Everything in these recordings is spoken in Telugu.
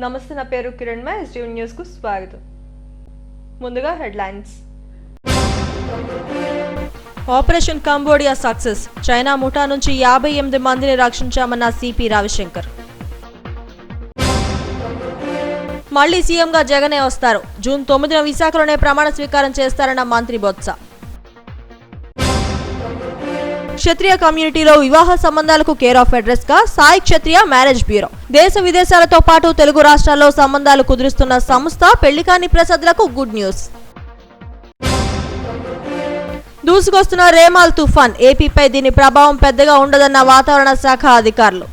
నమస్తే, నా పేరు కిరణ్. ఎస్టీవీ న్యూస్ కు స్వాగతం. ముందుగా headlines. Operation Cambodia success. China ముఠా నుంచి 58 మందిని రక్షించామన్న సిపి రవిశంకర్. మళ్లీ సీఎంగా జగనే వస్తారు. జూన్ 9న విశాఖలోనే ప్రమాణ స్వీకారం చేస్తారన్న మంత్రి బొత్స. క్షత్రియ కమ్యూనిటీలో వివాహ సంబంధాలకు కేర్ ఆఫ్ అడ్రస్ గా సాయి క్షత్రియ మ్యారేజ్ బ్యూరో. దేశ విదేశాలతో పాటు తెలుగు రాష్ట్రాల్లో సంబంధాలు కుదురుస్తున్న సంస్థ పెళ్లికాని ప్రసాద్లకు గుడ్ న్యూస్. దూసుకొస్తున్న రేమాల్ తుఫాన్. ఏపీపై దీని ప్రభావం పెద్దగా ఉండదన్న వాతావరణ శాఖ అధికారులు.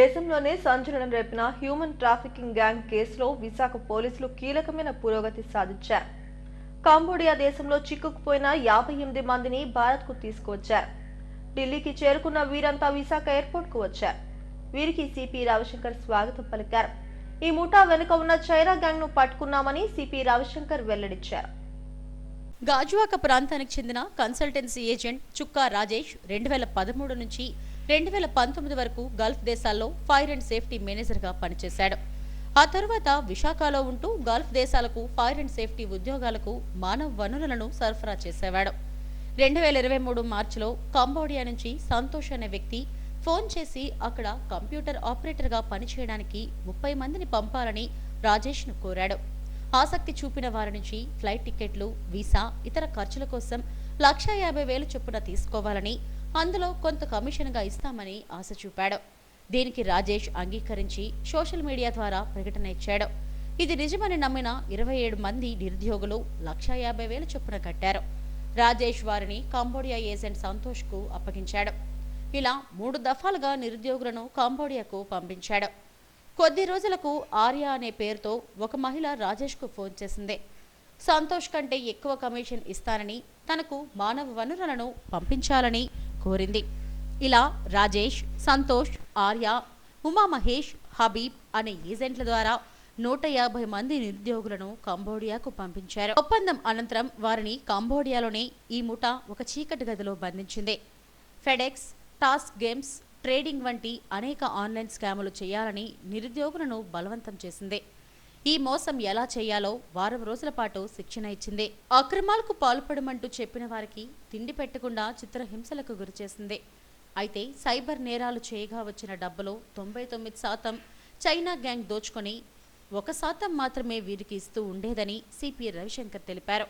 దేశంలోనే సంచలనం రేపిన హ్యూమన్ ట్రాఫికింగ్ గ్యాంగ్ కేసులో విశాఖ పోలీసులు కీలకమైన పురోగతి సాధించారు. కంబోడియా దేశంలో చిక్కుకుపోయిన 58 మందిని భారత్ కు తీసుకువచ్చారు. ఢిల్లీకి చేరుకున్న వీరంతా విశాఖ ఎయిర్పోర్ట్ కు వచ్చారు. వీరికి సిపి రవిశంకర్ స్వాగతం పలికారు. ఈ ముఠా వెనుక ఉన్న చైనా గ్యాంగ్ ను పట్టుకున్నామని సిపి రవిశంకర్ వెల్లడించారు. గాజువాక ప్రాంతానికి చెందిన కన్సల్టెన్సీ ఏజెంట్ చుక్కా రాజేష్ 2013 నుంచి 2019 వరకు గల్ఫ్ దేశాల్లో ఫైర్ అండ్ సేఫ్టీ మేనేజర్ గా పనిచేశాడు. ఆ తర్వాత విశాఖలో ఉంటూ గల్ఫ్ దేశాలకు ఫైర్ అండ్ సేఫ్టీ ఉద్యోగాలకు మానవ వనరులను సరఫరా చేసేవాడు. 2023 మార్చిలో కంబోడియా నుంచి సంతోష్ అనే వ్యక్తి ఫోన్ చేసి అక్కడ కంప్యూటర్ ఆపరేటర్ గా పనిచేయడానికి 30 మందిని పంపాలని రాజేష్ ను కోరాడు. ఆసక్తి చూపిన వారి నుంచి ఫ్లైట్ టికెట్లు, వీసా, ఇతర ఖర్చుల కోసం 1,50,000 చొప్పున తీసుకోవాలని, అందులో కొంత కమిషన్ గా ఇస్తామని ఆశ చూపాడు. దీనికి రాజేష్ అంగీకరించి సోషల్ మీడియా ద్వారా ప్రకటన ఇచ్చాడు. ఇది నిజమని నమ్మిన 27 మంది నిరుద్యోగులు 1,50,000 చొప్పున కట్టారు. రాజేష్ వారిని కంబోడియా ఏజెంట్ సంతోష్ కు అప్పగించాడు. ఇలా 3 దఫాలుగా నిరుద్యోగులను కంబోడియాకు పంపించాడు. కొద్ది రోజులకు ఆర్య అనే పేరుతో ఒక మహిళ రాజేష్ కు ఫోన్ చేసింది. సంతోష్ కంటే ఎక్కువ కమిషన్ ఇస్తానని, తనకు మానవ వనరులను పంపించాలని కోరింది. ఇలా రాజేష్, సంతోష్, ఆర్య, ఉమా మహేష్, హబీబ్ అనే ఏజెంట్ల ద్వారా 150 మంది నిరుద్యోగులను కంబోడియాకు పంపించారు. ఒప్పందం అనంతరం వారిని కంబోడియాలోనే ఈ ముఠా ఒక చీకటి గదిలో బంధించింది. ఫెడెక్స్, టాస్క్ గేమ్స్, ట్రేడింగ్ వంటి అనేక ఆన్లైన్ స్కాములు చేయాలని నిరుద్యోగులను బలవంతం చేసింది. ఈ మోసం ఎలా చేయాలో వారం రోజుల పాటు శిక్షణ ఇచ్చింది. అక్రమాలకు పాల్పడమంటూ చెప్పిన వారికి తిండి పెట్టకుండా చిత్రహింసలకు గురిచేసింది. అయితే సైబర్ నేరాలు చేయగా వచ్చిన డబ్బులో 99% చైనా గ్యాంగ్ దోచుకొని 1% మాత్రమే వీరికి ఇస్తూ ఉండేదని సిపి రవిశంకర్ తెలిపారు.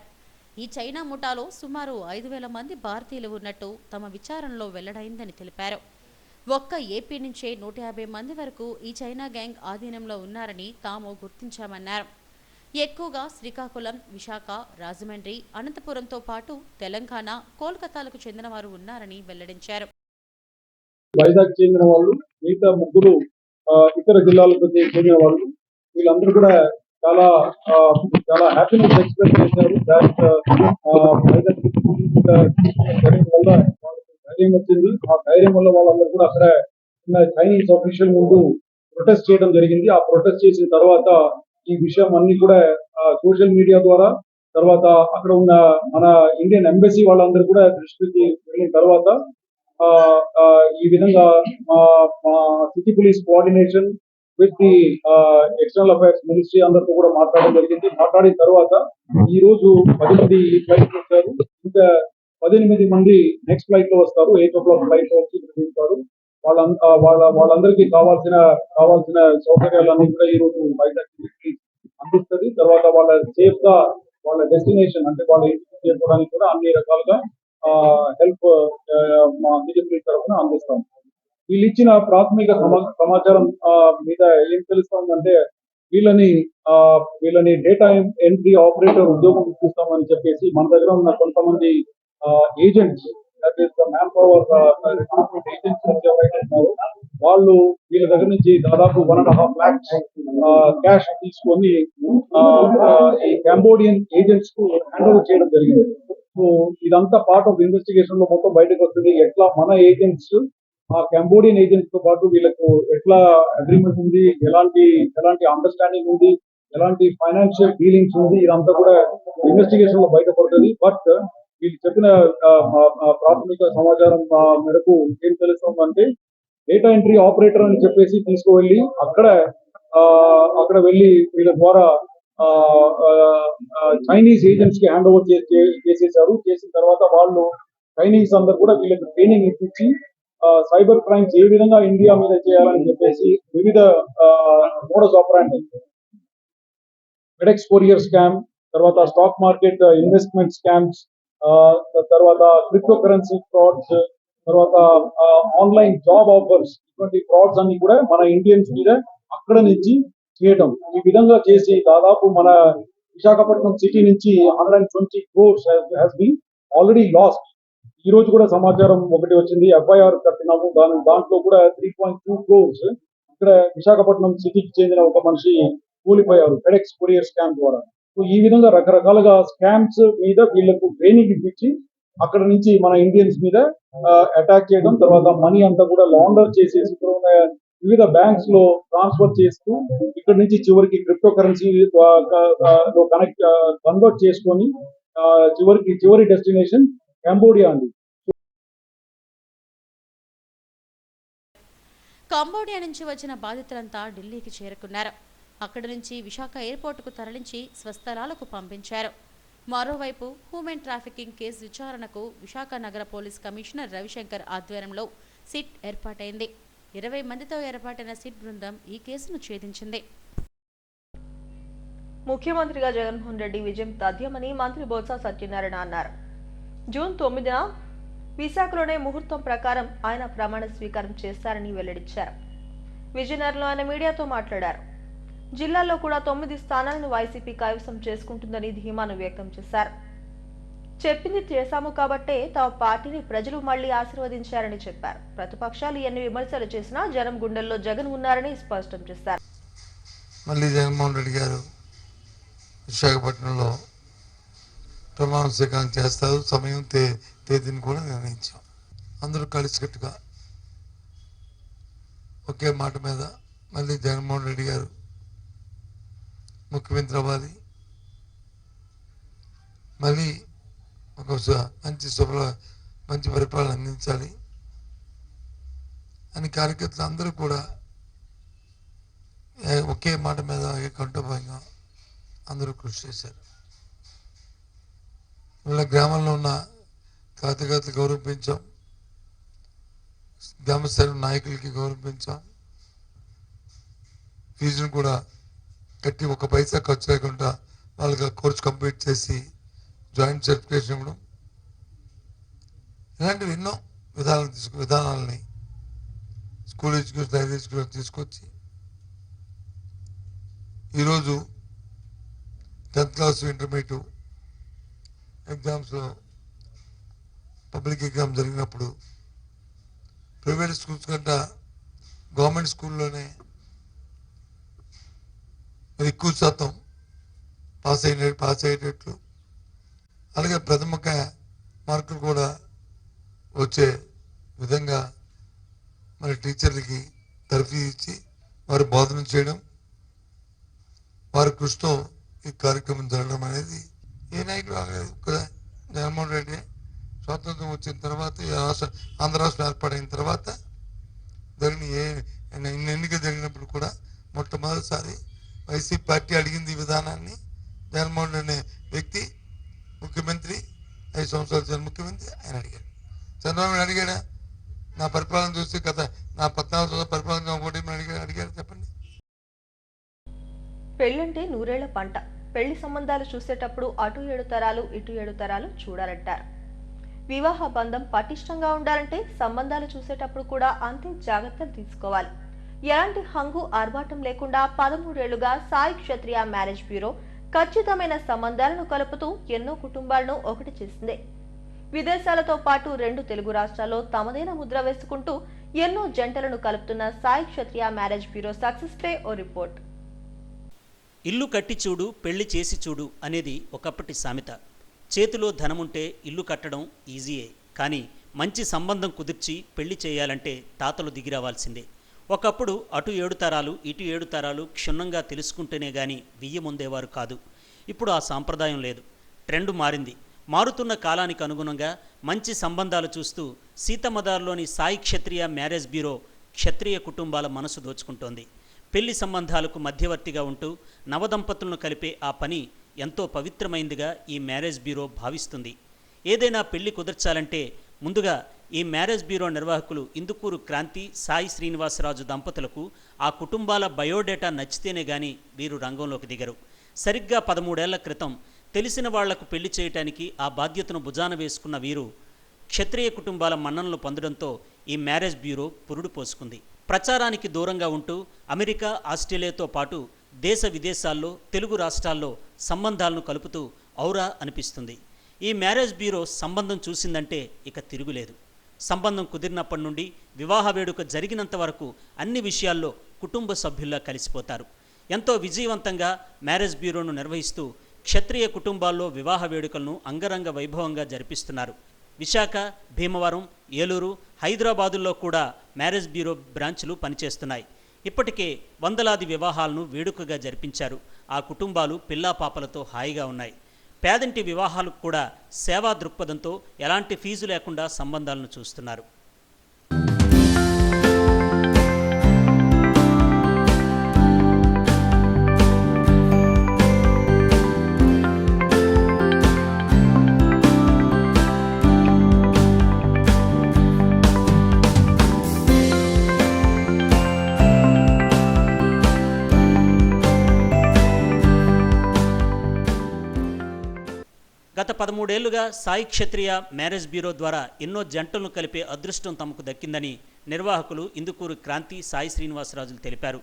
ఈ చైనా ముఠాలో సుమారు 5,000 మంది భారతీయులు ఉన్నట్టు తమ విచారణలో వెల్లడైందని తెలిపారు. ఒక్క ఏపీ నుంచే 150 మంది వరకు ఈ చైనా గ్యాంగ్ ఆధీనంలో ఉన్నారని తాము గుర్తించామన్నారు. ఎక్కువగా శ్రీకాకుళం, విశాఖ, రాజమండ్రి, అనంతపురంతో పాటు తెలంగాణ, కోల్కతాలకు చెందిన వారు ఉన్నారని వెల్లడించారు. వైజాగ్ చెందిన వాళ్ళు, మిగతా 3 ఇతర జిల్లాలకు చెందిన వాళ్ళు, వీళ్ళందరూ కూడా చాలా చాలా హ్యాపీనెస్ ఎక్స్ప్రెస్ చేశారు. వైజాగ్ వల్ల వాళ్ళకి ధైర్యం వచ్చింది. ఆ ధైర్యం వల్ల వాళ్ళందరూ కూడా అక్కడ ఉన్న చైనీస్ అఫీషియల్ ముందు ప్రొటెస్ట్ చేయడం జరిగింది. ఆ ప్రొటెస్ట్ చేసిన తర్వాత ఈ విషయం అన్ని కూడా సోషల్ మీడియా ద్వారా, తర్వాత అక్కడ ఉన్న మన ఇండియన్ ఎంబసీ వాళ్ళందరూ కూడా దృష్టికి వెళ్ళిన తర్వాత ఈ విధంగా city police coordination with the external affairs ministry అందరితో కూడా మాట్లాడడం జరిగింది. మాట్లాడిన తర్వాత ఈ రోజు 10 మంది ఈ ఫ్లైట్ వచ్చారు. ఇంకా 18 మంది నెక్స్ట్ ఫ్లైట్ లో వస్తారు. 8 o'clock ఫ్లైట్ లో వచ్చి దిగుతారు. వాళ్ళందరికీ కావాల్సిన సౌకర్యాలన్నీ కూడా ఈ రోజు వైజాగ్ అందిస్తుంది. తర్వాత వాళ్ళ సేఫ్ గా వాళ్ళ డెస్టినేషన్ అంటే వాళ్ళ ఇంటికి చేరుకోవడానికి కూడా అన్ని రకాలుగా హెల్ప్ మా బీజేపీ తరఫున అందిస్తాం. వీళ్ళు ఇచ్చిన ప్రాథమిక సమాచారం మీద ఏం తెలుస్తుందంటే వీళ్ళని డేటా ఎంట్రీ ఆపరేటర్ ఉద్యోగం ఇప్పిస్తామని చెప్పేసి మన దగ్గర ఉన్న కొంతమంది ఏజెంట్స్, మ్యాన్ పవర్ ఏజెంట్స్ ఎవరైతే ఉన్నారో వాళ్ళు వీళ్ళ దగ్గర నుంచి దాదాపు 1.5 lakhs క్యాష్ తీసుకొని ఈ కంబోడియన్ ఏజెంట్స్ కు హ్యాండ్ ఓవర్ చేయడం జరిగింది. సో ఇదంతా పార్ట్ ఆఫ్ ఇన్వెస్టిగేషన్ లో మొత్తం బయటకు వస్తుంది. ఎట్లా మన ఏజెంట్స్ ఆ కంబోడియన్ ఏజెంట్స్ తో పాటు వీళ్ళకు ఎట్లా అగ్రిమెంట్ ఉంది, ఎలాంటి అండర్స్టాండింగ్ ఉంది, ఎలాంటి ఫైనాన్షియల్ డీలింగ్స్ ఉంది, ఇదంతా కూడా ఇన్వెస్టిగేషన్ లో బయటపడుతుంది. బట్ వీళ్ళు చెప్పిన ప్రాథమిక సమాచారం మేరకు ఏం తెలుస్తుందంటే డేటా ఎంట్రీ ఆపరేటర్ అని చెప్పేసి తీసుకువెళ్ళి అక్కడ వెళ్ళి వీళ్ళ ద్వారా చైనీస్ ఏజెంట్స్ కి హ్యాండ్ ఓవర్ చేసేసారు. చేసిన తర్వాత వాళ్ళు చైనీస్ అందరు కూడా వీళ్ళకి ట్రైనింగ్ ఇప్పించి సైబర్ క్రైమ్స్ ఏ విధంగా ఇండియా మీద చేయాలని చెప్పేసి వివిధ మోడస్ ఆపరాండి, ఫెడెక్స్ కొరియర్ స్కామ్, తర్వాత స్టాక్ మార్కెట్ ఇన్వెస్ట్మెంట్ స్కామ్స్, తర్వాత క్రిప్టో కరెన్సీ ఫ్రాడ్స్, తర్వాత ఆన్లైన్ జాబ్ ఆఫర్స్, ఇటువంటి ఫ్రాడ్స్ అన్ని కూడా మన ఇండియన్స్ మీద అక్కడ నుంచి చేయడం. ఈ విధంగా చేసి దాదాపు మన విశాఖపట్నం సిటీ నుంచి 120 crores has been already last. ఈ రోజు కూడా సమాచారం ఒకటి వచ్చింది, FIR కట్టినాము, దాంట్లో కూడా 3.2 crores ఇక్కడ విశాఖపట్నం సిటీకి చెందిన ఒక మనిషి కూలిపోయారు ఫెడెక్స్ కొరియర్ స్కామ్ ద్వారా. సో ఈ విధంగా రకరకాలుగా స్కామ్స్ మీద వీళ్ళకు ట్రైనింగ్ ఇప్పించి అక్కడ నుంచి మన ఇండియన్స్ మీద అటాక్ చేయడం, తర్వాత మనీ అంతా కూడా లాండర్ చేసేసి వివిధ బ్యాంక్స్ లో ట్రాన్స్ఫర్ చేస్తూ ఇక్కడ నుంచి చివరికి క్రిప్టో కరెన్సీ లో కన్వర్ట్ చేసుకొని చివరి డెస్టినేషన్ కంబోడియా అండి. కంబోడియా నుంచి వచ్చిన బాధితులంతా ఢిల్లీకి చేరుకున్నారు. అక్కడి నుంచి విశాఖ ఎయిర్పోర్టుకు తరలించి స్వస్థలాలకు పంపించారు. మరోవైపు హ్యూమన్ ట్రాఫికింగ్ కేసు విచారణకు విశాఖ నగర పోలీస్ కమిషనర్ రవిశంకర్ ఆధ్వర్యంలో సిట్ ఏర్పాటైంది. 20 మందితో ఏర్పాటైన సిట్ బృందం ఈ కేసును ఛేదించింది. ముఖ్యమంత్రిగా జగన్మోహన్ రెడ్డి విజయం తథ్యమని మంత్రి బొత్స సత్యనారాయణ అన్నారు. జూన్ 9న విశాఖలోనే ముహూర్తం ప్రకారం ఆయన ప్రమాణ స్వీకారం చేస్తారని వెల్లడించారు. విజయనగరంలో ఆయన మీడియాతో మాట్లాడారు. జిల్లాలో కూడా 9 స్థానాలను వైసీపీ కైవసం చేసుకుంటుందని ధీమాను వ్యక్తం చేశారు. చెప్పింది చేశాము కాబట్టే తమ పార్టీని ప్రజలు మళ్లీ ఆశీర్వదించారని చెప్పారు. ప్రతిపక్షాలు ఎన్ని విమర్శలు చేసినా జనం గుండెల్లో జగన్ ఉన్నారని స్పష్టం చేశారు. మళ్ళీ జగన్మోహన్ రెడ్డి గారు విశాఖపట్నంలో ప్రమాణ స్వీకారం చేస్తారు. సమయం తేదీని కూడా నిర్ణయించాం. అందరూ కలిసికట్టుగా ఒకే మాట మీద మళ్ళీ జగన్మోహన్ రెడ్డి గారు ముఖ్యమంత్రి అవ్వాలి, మళ్ళీ ఒక మంచి పరిపాలన అందించాలి అని కార్యకర్తలు అందరూ కూడా ఒకే మాట మీద కంటోభయంగా అందరూ కృషి చేశారు. వీళ్ళ గ్రామంలో ఉన్న కార్యకర్తలు గౌరవించాం, గ్రామస్థాయి నాయకులకి గౌరవించాం, ఫీజును కూడా కట్టి 1 పైసా ఖర్చు లేకుండా వాళ్ళకి కోర్సు కంప్లీట్ చేసి జాయింట్ సర్టిఫికేషన్ ఇవ్వడం, ఇలాంటివి ఎన్నో విధానాలని స్కూల్ ఎడ్యుకేషన్ హైయర్ ఎడ్యుకేషన్ తీసుకొచ్చి ఈరోజు 10th క్లాస్ ఇంటర్మీడియట్ ఎగ్జామ్స్లో పబ్లిక్ ఎగ్జామ్ జరిగినప్పుడు ప్రైవేట్ స్కూల్స్ కంటే గవర్నమెంట్ స్కూల్లోనే ఎక్కువ శాతం పాస్ అయ్యేటట్లు, అలాగే ప్రథమ మార్కులు కూడా వచ్చే విధంగా మన టీచర్లకి తరఫీ ఇచ్చి వారు బోధన చేయడం, వారి కృషితో ఈ కార్యక్రమం జరగడం అనేది ఏ నాయకులు ఆగలేదు. జగన్మోహన్ రెడ్డి స్వాతంత్రం వచ్చిన తర్వాత ఆంధ్ర రాష్ట్రం ఏర్పాటైన తర్వాత ఎన్నిక జరిగినప్పుడు కూడా మొట్టమొదటిసారి వైసీపీ పార్టీ అడిగింది ఈ విధానాన్ని. జగన్మోహన్ రెడ్డి అనే వ్యక్తి ముఖ్యమంత్రి 5 సంవత్సరాలు జరిగిన ముఖ్యమంత్రి ఆయన అడిగాడు. చంద్రబాబు అడిగాడా? నా పరిపాలన చూస్తే నా 14 సంవత్సరాల పరిపాలన అడిగాడు చెప్పండి. పెళ్ళంటే నూరేళ్ల పంట. పెళ్లి సంబంధాలు చూసేటప్పుడు అటు 7 తరాలు ఇటు 7 తరాలు చూడాలంటారు. వివాహ బంధం పటిష్టంగా ఉండాలంటే సంబంధాలు చూసేటప్పుడు కూడా అంతే జాగ్రత్తలు తీసుకోవాలి. ఎలాంటి హంగు ఆర్భాటం లేకుండా 13 ఏళ్లుగా సాయి క్షత్రియ మ్యారేజ్ బ్యూరో ఖచ్చితమైన సంబంధాలను కలుపుతూ ఎన్నో కుటుంబాలను ఒకటి చేసింది. విదేశాలతో పాటు 2 తెలుగు రాష్ట్రాల్లో తమదైన ముద్ర వేసుకుంటూ ఎన్నో జంటలను కలుపుతున్న సాయి క్షత్రియ మ్యారేజ్ బ్యూరో సక్సెస్ పే ఓ రిపోర్ట్. ఇల్లు కట్టి చూడు, పెళ్లి చేసి చూడు అనేది ఒకప్పటి సామెత. చేతిలో ధనముంటే ఇల్లు కట్టడం ఈజీయే, కానీ మంచి సంబంధం కుదిర్చి పెళ్లి చేయాలంటే తాతలు దిగిరావాల్సిందే. ఒకప్పుడు అటు 7 తరాలు ఇటు 7 తరాలు క్షుణ్ణంగా తెలుసుకుంటేనే గాని వియ్యముందేవారు కాదు. ఇప్పుడు ఆ సాంప్రదాయం లేదు. ట్రెండ్ మారింది. మారుతున్న కాలానికి అనుగుణంగా మంచి సంబంధాలు చూస్తూ సీతమ్మదార్లోని సాయి క్షత్రియ మ్యారేజ్ బ్యూరో క్షత్రియ కుటుంబాల మనసు దోచుకుంటోంది. పెళ్లి సంబంధాలకు మధ్యవర్తిగా ఉంటూ నవదంపతులను కలిపే ఆ పని ఎంతో పవిత్రమైందిగా ఈ మ్యారేజ్ బ్యూరో భావిస్తుంది. ఏదైనా పెళ్లి కుదర్చాలంటే ముందుగా ఈ మ్యారేజ్ బ్యూరో నిర్వాహకులు ఇందుకూరు క్రాంతి, సాయి శ్రీనివాసరాజు దంపతులకు ఆ కుటుంబాల బయోడేటా నచ్చితేనే గాని వీరు రంగంలోకి దిగరు. సరిగ్గా 13 ఏళ్ల క్రితం తెలిసిన వాళ్లకు పెళ్లి చేయటానికి ఆ బాధ్యతను భుజాన వేసుకున్న వీరు క్షత్రియ కుటుంబాల మన్ననలు పొందడంతో ఈ మ్యారేజ్ బ్యూరో పురుడు పోసుకుంది. ప్రచారానికి దూరంగా ఉంటూ అమెరికా, ఆస్ట్రేలియాతో పాటు దేశ విదేశాల్లో, తెలుగు రాష్ట్రాల్లో సంబంధాలను కలుపుతూ ఔరా అనిపిస్తుంది. ఈ మ్యారేజ్ బ్యూరో సంబంధం చూసిందంటే ఇక తిరుగులేదు. సంబంధం కుదిరినప్పటి నుండి వివాహ వేడుక జరిగినంత వరకు అన్ని విషయాల్లో కుటుంబ సభ్యుల్లా కలిసిపోతారు. ఎంతో విజయవంతంగా మ్యారేజ్ బ్యూరోను నిర్వహిస్తూ క్షత్రియ కుటుంబాల్లో వివాహ వేడుకలను అంగరంగ వైభవంగా జరిపిస్తున్నారు. విశాఖ, భీమవరం, ఏలూరు, హైదరాబాదుల్లో కూడా మ్యారేజ్ బ్యూరో బ్రాంచ్లు పనిచేస్తున్నాయి. ఇప్పటికే వందలాది వివాహాలను వేడుకగా జరిపించారు. ఆ కుటుంబాలు పిల్లాపాపలతో హాయిగా ఉన్నాయి. పేదంటి వివాహాలకు కూడా సేవా దృక్పథంతో ఎలాంటి ఫీజు లేకుండా సంబంధాలను చూస్తున్నారు. గత 13 ఏళ్లుగా సాయి క్షత్రియ మ్యారేజ్ బ్యూరో ద్వారా ఎన్నో జంటలను కలిపే అదృష్టం తమకు దక్కిందని నిర్వాహకులు ఇందుకూరు క్రాంతి, సాయి శ్రీనివాసరాజులు తెలిపారు.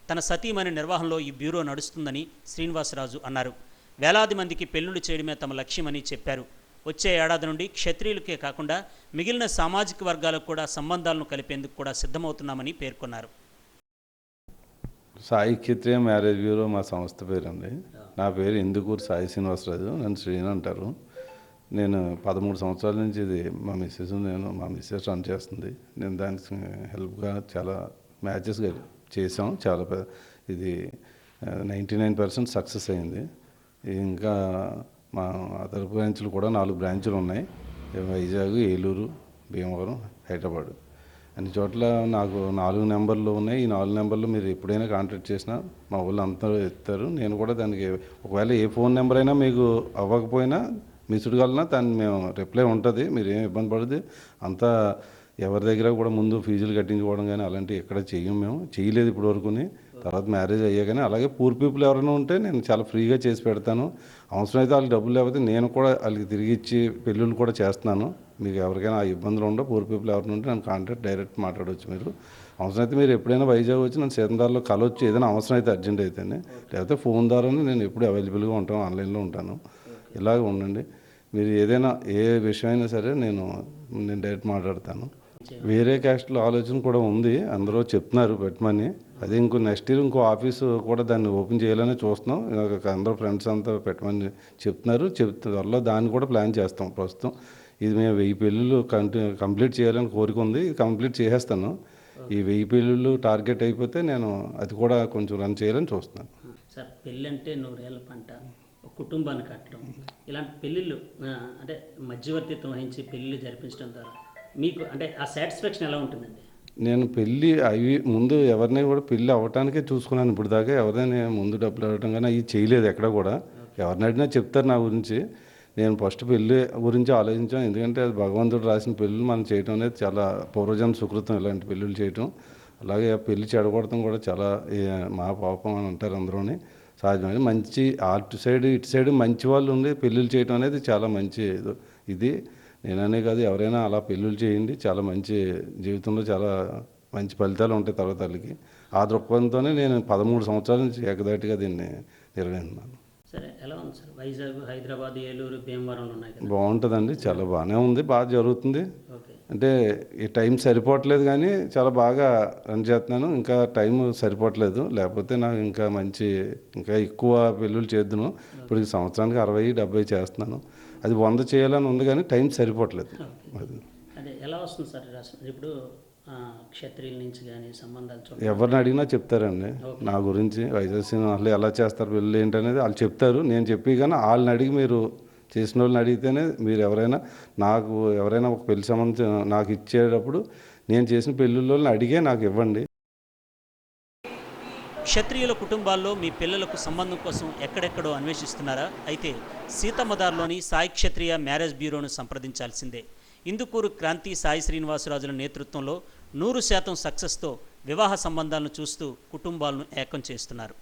తన సతీమణి నిర్వహణలో ఈ బ్యూరో నడుస్తుందని శ్రీనివాసరాజు అన్నారు. వేలాది మందికి పెళ్లిళ్లు చేయడమే తమ లక్ష్యమని చెప్పారు. వచ్చే ఏడాది నుండి క్షత్రియులకే కాకుండా మిగిలిన సామాజిక వర్గాలకు కూడా సంబంధాలను కలిపేందుకు కూడా సిద్ధమవుతున్నామని పేర్కొన్నారు. సాయి క్షత్రియ మ్యారేజ్ బ్యూరో మా సంస్థ పేరండి. నా పేరు ఇందుకూరు సాయి శ్రీనివాసరాజు, నన్ను శ్రీను అంటారు. నేను 13 సంవత్సరాల నుంచి ఇది మా మిస్సెస్ రన్ చేస్తుంది. నేను దానికి హెల్ప్గా చాలా మ్యాచెస్ చేసాం. చాలా ఇది 99% సక్సెస్ అయింది. ఇంకా మా అదర్ బ్రాంచ్లు కూడా 4 బ్రాంచులు ఉన్నాయి. వైజాగ్, ఏలూరు, భీమవరం, హైదరాబాద్ అన్ని చోట్ల నాకు 4 నెంబర్లు ఉన్నాయి. ఈ 4 నెంబర్లు మీరు ఎప్పుడైనా కాంటాక్ట్ చేసినా మా వాళ్ళు అంతా ఎత్తారు. నేను కూడా దానికి ఒకవేళ ఏ ఫోన్ నెంబర్ అయినా మీకు అవ్వకపోయినా మిస్డ్ కాల్నా దాన్ని మేము రిప్లై ఉంటుంది. మీరు ఏం ఇబ్బంది పడదు. అంతా ఎవరి దగ్గర కూడా ముందు ఫీజులు కట్టించుకోవడం కానీ అలాంటివి ఎక్కడ మేము చేయలేదు ఇప్పటి వరకుని. తర్వాత మ్యారేజ్ అయ్యా కానీ అలాగే పూర్ పీపుల్ ఎవరైనా ఉంటే నేను చాలా ఫ్రీగా చేసి పెడతాను. అవసరమైతే వాళ్ళకి డబ్బులు లేకపోతే నేను కూడా వాళ్ళకి తిరిగి ఇచ్చి పెళ్ళిళ్ళు కూడా చేస్తున్నాను. మీకు ఎవరికైనా ఆ ఇబ్బందులు ఉండవు. పూర్ పీపుల్ ఎవరైనా ఉంటే నన్ను కాంటాక్ట్ డైరెక్ట్ మాట్లాడవచ్చు. మీరు అవసరమైతే మీరు ఎప్పుడైనా వైజాగ్ వచ్చి నన్ను సీతందార్లో కలవచ్చు. ఏదైనా అవసరం అయితే అర్జెంట్ అయితేనే, లేకపోతే ఫోన్ ద్వారానే నేను ఎప్పుడు అవైలబుల్గా ఉంటాను, ఆన్లైన్లో ఉంటాను. ఇలాగ ఉండండి. మీరు ఏదైనా ఏ విషయమైనా సరే నేను డైరెక్ట్ మాట్లాడతాను. వేరే క్యాస్ట్లో ఆలోచన కూడా ఉంది, అందరూ చెప్తున్నారు పెట్టమని. అదే నెక్స్ట్ ఇయర్ ఇంకో ఆఫీసు కూడా దాన్ని ఓపెన్ చేయాలని చూస్తున్నాం. అందరూ ఫ్రెండ్స్ అంతా పెట్టమని చెప్తున్నారు. త్వరలో దాన్ని కూడా ప్లాన్ చేస్తాం. ప్రస్తుతం ఇది మేము 1000 పెళ్ళిళ్ళు కంప్లీట్ చేయాలని కోరిక ఉంది. ఇది కంప్లీట్ చేసేస్తాను. ఈ 1000 పెళ్ళిళ్ళు టార్గెట్ అయిపోతే నేను అది కూడా కొంచెం రన్ చేయాలని చూస్తున్నాను. సార్, పెళ్ళి అంటే 100 ఏళ్ళ పంట, ఒక కుటుంబాన్ని కట్టడం, ఇలాంటి పెళ్ళిళ్ళు అంటే మధ్యవర్తిత్వం వహించి పెళ్ళిళ్ళు జరిపించడం ద్వారా మీకు అంటే ఆ సాటిస్ఫాక్షన్ ఎలా ఉంటుందండి? నేను పెళ్ళి అవి ముందు ఎవరినైనా కూడా పెళ్ళి అవ్వటానికే చూసుకున్నాను. ఇప్పుడు దాకా ఎవరైనా ముందు డబ్బులు అడగటం కానీ అవి చేయలేదు ఎక్కడ కూడా. ఎవరిని అడిగినా చెప్తారు నా గురించి. నేను ఫస్ట్ పెళ్ళి గురించి ఆలోచించాను. ఎందుకంటే అది భగవంతుడు రాసిన పెళ్ళిళ్ళు మనం చేయటం అనేది చాలా పూర్వజన్మ సుకృతం. ఇలాంటి పెళ్ళిళ్ళు చేయటం, అలాగే పెళ్ళి చెడగొడటం కూడా చాలా మా పాపం అని అంటారు అందరూని. సహజమైన మంచి అటు సైడ్ మంచి వాళ్ళు ఉండి పెళ్ళిళ్ళు చేయటం అనేది చాలా మంచి ఇది. నేననే కాదు, ఎవరైనా అలా పెళ్ళిళ్ళు చేయండి. చాలా మంచి జీవితంలో చాలా మంచి ఫలితాలు ఉంటాయి తర్వాత వాళ్ళకి. ఆ దృక్పథంతోనే నేను 13 సంవత్సరాల నుంచి ఏకదాటిగా దీన్ని నిర్వహిస్తున్నాను. సరే, ఎలా ఉంది సార్? వైజాగ్, హైదరాబాద్, ఏలూరు, భీమవరంలో ఉన్నాయి కదా. బాగుంటుందండి, చాలా బాగానే ఉంది, బాగా జరుగుతుంది. ఓకే. అంటే ఈ టైం సరిపోవట్లేదు కానీ చాలా బాగా రన్ చేస్తున్నాను. ఇంకా టైం సరిపోవట్లేదు, లేకపోతే నాకు ఇంకా ఎక్కువ పెళ్ళిళ్ళు చేద్దును. ఇప్పుడు సంవత్సరానికి 60-70 చేస్తున్నాను. అది 100 చేయాలని ఉంది కానీ టైం సరిపోవట్లేదు. అదే ఎలా వస్తుంది సార్? ఇప్పుడు క్షత్రియుల నుంచి కానీ సంబంధాలు ఎవరిని అడిగినా చెప్తారండి నా గురించి. వైజాగ్ వాళ్ళు ఎలా చేస్తారు పెళ్ళి ఏంటనేది వాళ్ళు చెప్తారు. నేను చెప్పి కానీ వాళ్ళని అడిగి, మీరు చేసిన వాళ్ళని అడిగితేనే, మీరు ఎవరైనా ఒక పెళ్లి సంబంధం నాకు ఇచ్చేటప్పుడు నేను చేసిన పెళ్ళిళ్ళలో అడిగే నాకు ఇవ్వండి. క్షత్రియుల కుటుంబాల్లో మీ పిల్లలకు సంబంధం కోసం ఎక్కడెక్కడో అన్వేషిస్తున్నారా? అయితే సీతమ్మదార్లోని సాయి క్షత్రియ మ్యారేజ్ బ్యూరోను సంప్రదించాల్సిందే. ఇందుకూరు క్రాంతి సాయి శ్రీనివాసరాజుల నేతృత్వంలో 100% సక్సెస్తో వివాహ సంబంధాలను చూస్తూ కుటుంబాలను ఏకం చేస్తున్నారు.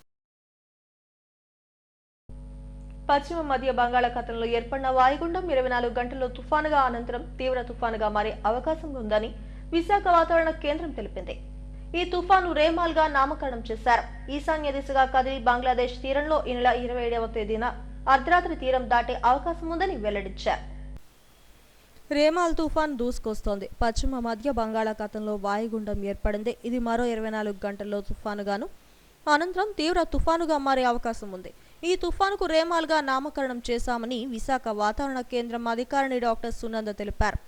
పశ్చిమ మధ్య బంగాళాఖాతంలో ఏర్పడిన వాయుగుండం 24 గంటల్లో తుఫానుగా అనంతరం తీవ్ర తుఫానుగా మారే అవకాశం ఉందని విశాఖ వాతావరణ కేంద్రం తెలిపింది. ఈ తుఫాను రేమాల్ గా నామకరణం చేశారు. ఈశాన్య దిశగా కదిలి బంగ్లాదేశ్ తీరంలో ఈ నెల 27వ తేదీన అర్ధరాత్రి తీరం దాటే అవకాశం ఉందని వెల్లడించారు. రేమాల్ తుఫాన్ దూసుకొస్తోంది. పశ్చిమ మధ్య బంగాళాఖాతంలో వాయుగుండం ఏర్పడింది. ఇది మరో 24 గంటల్లో తుఫానుగాను అనంతరం తీవ్ర తుఫానుగా మారే అవకాశం ఉంది. ఈ తుఫానుకు రేమాల్ గా నామకరణం చేశామని విశాఖ వాతావరణ కేంద్రం అధికారిని డాక్టర్ సునంద తెలిపారు.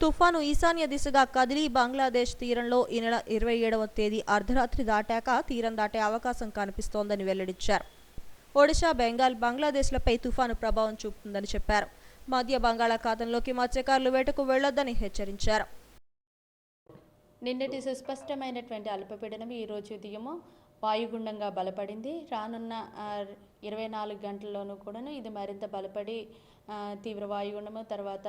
తుఫాను ఈశాన్య దిశగా కదిలి బంగ్లాదేశ్ తీరంలో ఈ నెల 27వ తేదీ అర్ధరాత్రి దాటాక తీరం దాటే అవకాశం కనిపిస్తోందని వెల్లడించారు. ఒడిశా, బెంగాల్, బంగ్లాదేశ్లపై తుఫాను ప్రభావం చూపుతుందని చెప్పారు. మధ్య బంగాళాఖాతంలోకి మత్స్యకారులు వేటకు వెళ్లొద్దని హెచ్చరించారు. నిన్నటి సుస్పష్టమైనటువంటి అల్పపీడనం ఈరోజు ఉదయము వాయుగుండంగా బలపడింది. రానున్న 24 గంటల్లోనూ కూడాను ఇది మరింత బలపడి తీవ్ర వాయుగుండము తర్వాత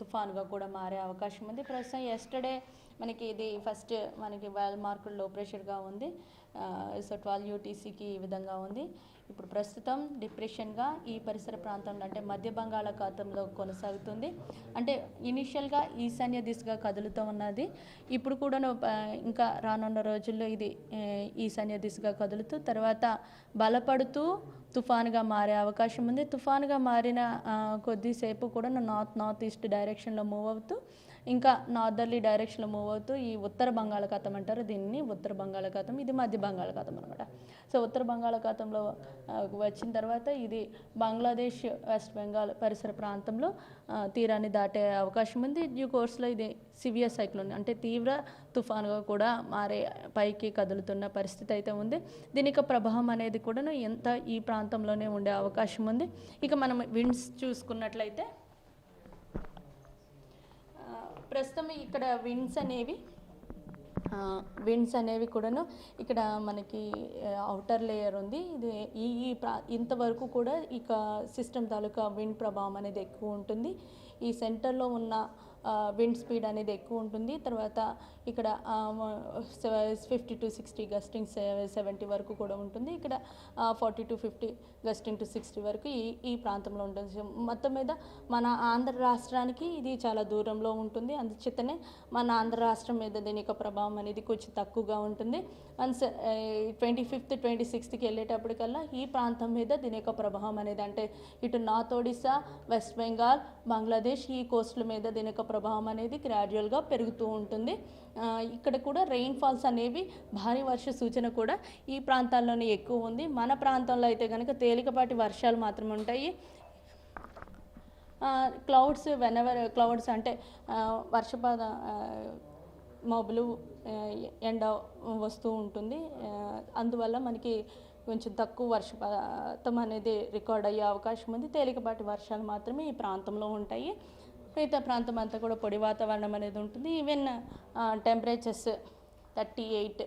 తుఫానుగా కూడా మారే అవకాశం ఉంది. ప్రస్తుతం ఎస్టర్డే మనకి ఇది ఫస్ట్ మనకి 12 మార్కులు లో ప్రెషర్గా ఉంది. సో 12 UTCకి ఈ విధంగా ఉంది. ఇప్పుడు ప్రస్తుతం డిప్రెషన్గా ఈ పరిసర ప్రాంతంలో అంటే మధ్య బంగాళాఖాతంలో కొనసాగుతుంది. అంటే ఇనిషియల్గా ఈశాన్య దిశగా కదులుతూ ఉన్నది. ఇప్పుడు కూడా ఇంకా రానున్న రోజుల్లో ఇది ఈశాన్య దిశగా కదులుతూ తర్వాత బలపడుతూ తుఫానుగా మారే అవకాశం ఉంది. తుఫానుగా మారిన కొద్దిసేపు కూడా నార్త్ ఈస్ట్ డైరెక్షన్లో మూవ్ అవుతూ ఇంకా నార్దర్లీ డైరెక్షన్లో మూవ్ అవుతూ ఈ ఉత్తర బంగాళాఖాతం అంటారు దీన్ని. ఉత్తర బంగాళాఖాతం, ఇది మధ్య బంగాళాఖాతం అనమాట. సో ఉత్తర బంగాళాఖాతంలో వచ్చిన తర్వాత ఇది బంగ్లాదేశ్, వెస్ట్ బెంగాల్ పరిసర ప్రాంతంలో తీరాన్ని దాటే అవకాశం ఉంది. డ్యూ కోర్స్లో ఇది సివియర్ సైక్లోన్ అంటే తీవ్ర తుఫానుగా కూడా మారే పైకి కదులుతున్న పరిస్థితి అయితే ఉంది. దీనికి ప్రభావం అనేది కూడా ఎంత ఈ ప్రాంతంలోనే ఉండే అవకాశం ఉంది. ఇక మనం విండ్స్ చూసుకున్నట్లయితే ప్రస్తుతం ఇక్కడ విండ్స్ అనేవి కూడాను ఇక్కడ మనకి అవుటర్ లేయర్ ఉంది. ఇది ఇంతవరకు కూడా ఇక సిస్టమ్ తాలూకా విండ్ ప్రభావం అనేది ఎక్కువ ఉంటుంది. ఈ సెంటర్లో ఉన్న విండ్ స్పీడ్ అనేది ఎక్కువ ఉంటుంది. తర్వాత ఇక్కడ 50 to 60 గస్టింగ్ 70 వరకు కూడా ఉంటుంది. ఇక్కడ 40 to 50 గస్టింగ్ టు 60 వరకు ఈ ప్రాంతంలో ఉంటుంది. మొత్తం మీద మన ఆంధ్ర రాష్ట్రానికి ఇది చాలా దూరంలో ఉంటుంది. అందుచేతనే మన ఆంధ్ర రాష్ట్రం మీద దీని యొక్క ప్రభావం అనేది కొంచెం తక్కువగా ఉంటుంది. వన్స్ 25th 26th వెళ్ళేటప్పటికల్లా ఈ ప్రాంతం మీద దీని యొక్క ప్రభావం అనేది అంటే ఇటు నార్త్ ఒడిశా, వెస్ట్ బెంగాల్, బంగ్లాదేశ్ ఈ కోస్టుల మీద దీని యొక్క ప్రభావం అనేది గ్రాడ్యువల్గా పెరుగుతూ ఉంటుంది. ఇక్కడ కూడా రెయిన్ ఫాల్స్ అనేవి భారీ వర్ష సూచన కూడా ఈ ప్రాంతాల్లోనే ఎక్కువ ఉంది. మన ప్రాంతంలో అయితే కనుక తేలికపాటి వర్షాలు మాత్రమే ఉంటాయి. క్లౌడ్స్ అంటే వర్షపాత మబ్బులు ఎండ వస్తూ ఉంటుంది. అందువల్ల మనకి కొంచెం తక్కువ వర్షపాతం అనేది రికార్డ్ అయ్యే అవకాశం ఉంది. తేలికపాటి వర్షాలు మాత్రమే ఈ ప్రాంతంలో ఉంటాయి. మిగతా ప్రాంతం అంతా కూడా పొడి వాతావరణం అనేది ఉంటుంది. ఈవెన్ టెంపరేచర్స్ 38